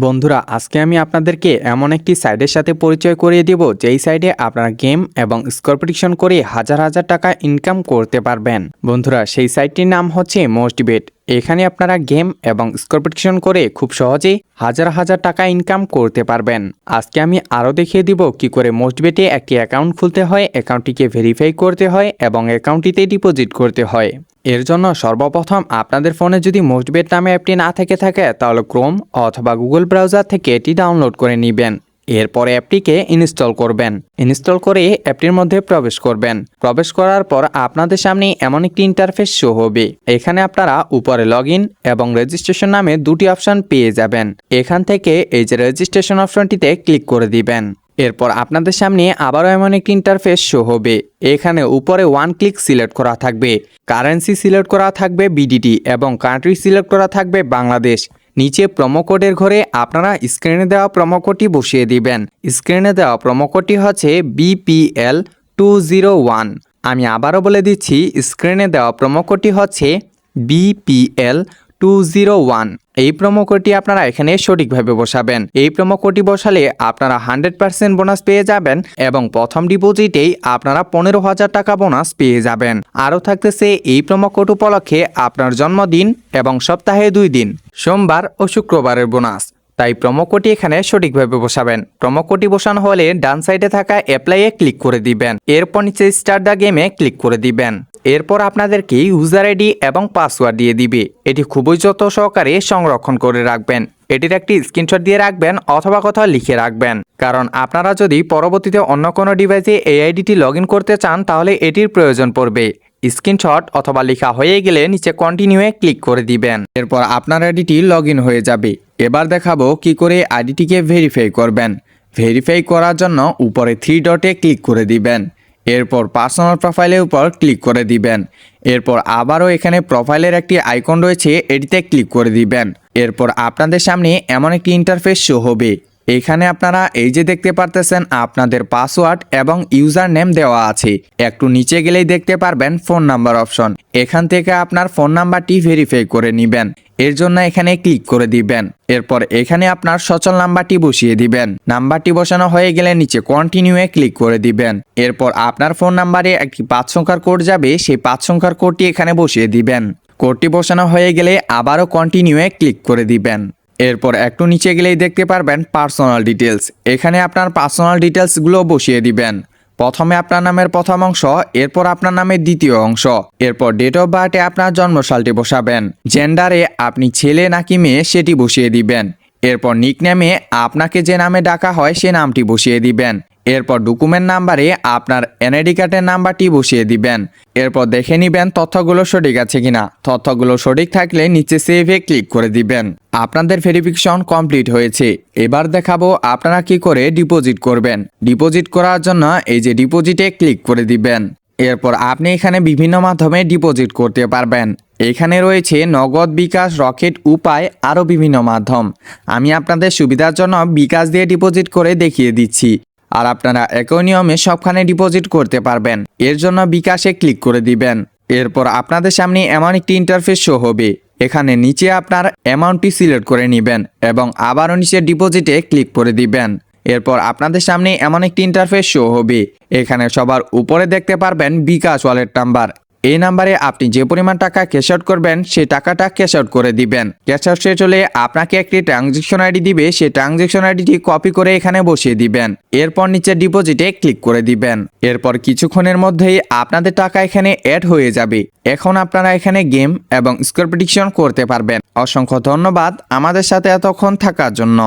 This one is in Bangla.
বন্ধুরা, আজকে আমি আপনাদেরকে এমন একটি সাইটের সাথে পরিচয় করিয়ে দেব যেই সাইটে আপনারা গেম এবং স্কোর প্রেডিকশন করে হাজার হাজার টাকা ইনকাম করতে পারবেন। বন্ধুরা, সেই সাইটটির নাম হচ্ছে মোস্টবেট। এখানে আপনারা গেম এবং স্কোর প্রেডিকশন করে খুব সহজেই হাজার হাজার টাকা ইনকাম করতে পারবেন। আজকে আমি আরও দেখিয়ে দিব কি করে মোস্টবেটে একটি অ্যাকাউন্ট খুলতে হয়, অ্যাকাউন্টটিকে ভেরিফাই করতে হয় এবং অ্যাকাউন্টটিতে ডিপোজিট করতে হয়। এর জন্য সর্বপ্রথম আপনাদের ফোনে যদি মোস্টবেট নামে অ্যাপটি না থাকে তাহলে ক্রোম অথবা গুগল ব্রাউজার থেকে এটি ডাউনলোড করে নেবেন। এরপরে অ্যাপটিকে ইনস্টল করবেন। ইনস্টল করে অ্যাপটির মধ্যে প্রবেশ করবেন। প্রবেশ করার পর আপনাদের সামনে এমন একটি ইন্টারফেস শো হবে। এখানে আপনারা উপরে লগইন এবং রেজিস্ট্রেশন নামে দুটি অপশন পেয়ে যাবেন। এখান থেকে এই যে রেজিস্ট্রেশন অপশনটিতে ক্লিক করে দিবেন। এরপর আপনাদের সামনে আবারও এমন একটি ইন্টারফেস শো হবে। এখানে উপরে ওয়ান ক্লিক সিলেক্ট করা থাকবে, কারেন্সি সিলেক্ট করা থাকবে বিডিটি এবং কান্ট্রি সিলেক্ট করা থাকবে বাংলাদেশ। নিচে প্রোমো কোডের ঘরে আপনারা স্ক্রিনে দেওয়া প্রোমো কোডটি বসিয়ে দিবেন। স্ক্রিনে দেওয়া প্রোমো কোডটি হচ্ছে BPL 201। আমি আবারও বলে দিচ্ছি, স্ক্রিনে দেওয়া প্রোমো কোডটি হচ্ছে BPL 201। এই প্রোমো কোডটি আপনারা এখানে সঠিকভাবে বসাবেন। এই প্রোমো কোডটি বসালে আপনারা 100% বোনাস পেয়ে যাবেন এবং প্রথম ডিপোজিটেই আপনারা 15,000 টাকা বোনাস পেয়ে যাবেন। আরও থাকতেছে এই প্রোমো কোড উপলক্ষে আপনার জন্মদিন এবং সপ্তাহে 2 দিন, সোমবার ও শুক্রবারের বোনাস। তাই প্রোমো কোডটি এখানে সঠিকভাবে বসাবেন। প্রোমো কোডটি বসানো হলে ডান সাইডে থাকা অ্যাপ্লাইয়ে ক্লিক করে দিবেন। এরপর নিচে স্টার্ট দ্য গেমে ক্লিক করে দিবেন। এরপর আপনাদেরকে ইউজার আইডি এবং পাসওয়ার্ড দিয়ে দিবে। এটি খুবই যত্ন সহকারে সংরক্ষণ করে রাখবেন। এটির একটি স্ক্রিনশট দিয়ে রাখবেন অথবা কোথাও লিখে রাখবেন, কারণ আপনারা যদি পরবর্তীতে অন্য কোনো ডিভাইসে এই আইডিটি লগ ইন করতে চান তাহলে এটির প্রয়োজন পড়বে। স্ক্রিনশট অথবা লেখা হয়ে গেলে নিচে কন্টিনিউয়ে ক্লিক করে দিবেন। এরপর আপনার আইডিটি লগ ইন হয়ে যাবে। এবার দেখাবো কি করে আইডিটিকে ভেরিফাই করবেন। ভেরিফাই করার জন্য উপরে 3 ডটে ক্লিক করে দিবেন। এরপর পার্সোনাল প্রোফাইলের উপর ক্লিক করে দিবেন। এরপর আবারও এখানে প্রোফাইলের একটি আইকন রয়েছে, এটিতে ক্লিক করে দিবেন। এরপর আপনাদের সামনে এমন একটি ইন্টারফেস শো হবে। এখানে আপনারা এই যে দেখতে পারতেছেন আপনাদের পাসওয়ার্ড এবং ইউজার নেম দেওয়া আছে। একটু নিচে গেলেই দেখতে পারবেন ফোন নাম্বার অপশন। এখান থেকে আপনার ফোন নাম্বারটি ভেরিফাই করে নেবেন। এর জন্য এখানে ক্লিক করে দিবেন। এরপর এখানে আপনার সচল নাম্বারটি বসিয়ে দিবেন। নাম্বারটি বসানো হয়ে গেলে নিচে কন্টিনিউয়ে ক্লিক করে দিবেন। এরপর আপনার ফোন নাম্বারে একটি 5 সংখ্যার কোড যাবে, সেই 5 সংখ্যার কোডটি এখানে বসিয়ে দিবেন। কোডটি বসানো হয়ে গেলে আবারও কন্টিনিউয়ে ক্লিক করে দিবেন। এরপর একটু নিচে গেলেই দেখতে পারবেন পার্সোনাল ডিটেলস। এখানে আপনার পার্সোনাল ডিটেলসগুলো বসিয়ে দিবেন। প্রথমে আপনার নামের প্রথম অংশ, এরপর আপনার নামের দ্বিতীয় অংশ, এরপর ডেট অফ বার্থে আপনার জন্মসালটি বসাবেন। জেন্ডারে আপনি ছেলে নাকি মেয়ে সেটি বসিয়ে দিবেন। এরপর নিকনেমে আপনাকে যে নামে ডাকা হয় সে নামটি বসিয়ে দিবেন। এরপর ডকুমেন্ট নাম্বারে আপনার এনআইডি কার্ডের নাম্বারটি বসিয়ে দিবেন। এরপর দেখে নিবেন তথ্যগুলো সঠিক আছে কিনা। তথ্যগুলো সঠিক থাকলে নিচে সেভে ক্লিক করে দিবেন। আপনাদের ভেরিফিকেশন কমপ্লিট হয়েছে। এবার দেখাবো আপনারা কি করে ডিপোজিট করবেন। ডিপোজিট করার জন্য এই যে ডিপোজিটে ক্লিক করে দিবেন। এরপর আপনি এখানে বিভিন্ন মাধ্যমে ডিপোজিট করতে পারবেন। এখানে রয়েছে নগদ, বিকাশ, রকেট, উপায়, আরও বিভিন্ন মাধ্যম। আমি আপনাদের সুবিধার জন্য বিকাশ দিয়ে ডিপোজিট করে দেখিয়ে দিচ্ছি, আর আপনারা একই নিয়মে সবখানে ডিপোজিট করতে পারবেন। এর জন্য বিকাশে ক্লিক করে দিবেন। এরপর আপনাদের সামনে এমন একটি ইন্টারফেস শো হবে। এখানে নিচে আপনার অ্যামাউন্টটি সিলেক্ট করে নেবেন এবং আবারও নিচে ডিপোজিটে ক্লিক করে দিবেন। এরপর আপনাদের সামনে এমন একটি ইন্টারফেস শো হবে। এখানে সবার উপরে দেখতে পারবেন বিকাশ ওয়ালেট নাম্বার। এই নাম্বারে আপনি যে পরিমাণ টাকা ক্যাশ আউট করবেন সেই টাকাটা ক্যাশ আউট করে দিবেন। ক্যাশ আউট শেষ হলে আপনাকে একটি ট্রানজ্যাকশন আইডি দিবে, সেই ট্রানজ্যাকশন আইডিটি কপি করে এখানে বসিয়ে দিবেন। এরপর নিচে ডিপোজিটে ক্লিক করে দিবেন। এরপর কিছুক্ষণের মধ্যেই আপনাদের টাকা এখানে অ্যাড হয়ে যাবে। এখন আপনারা এখানে গেম এবং স্কোর প্রেডিকশন করতে পারবেন। অসংখ্য ধন্যবাদ আমাদের সাথে এতক্ষণ থাকার জন্য।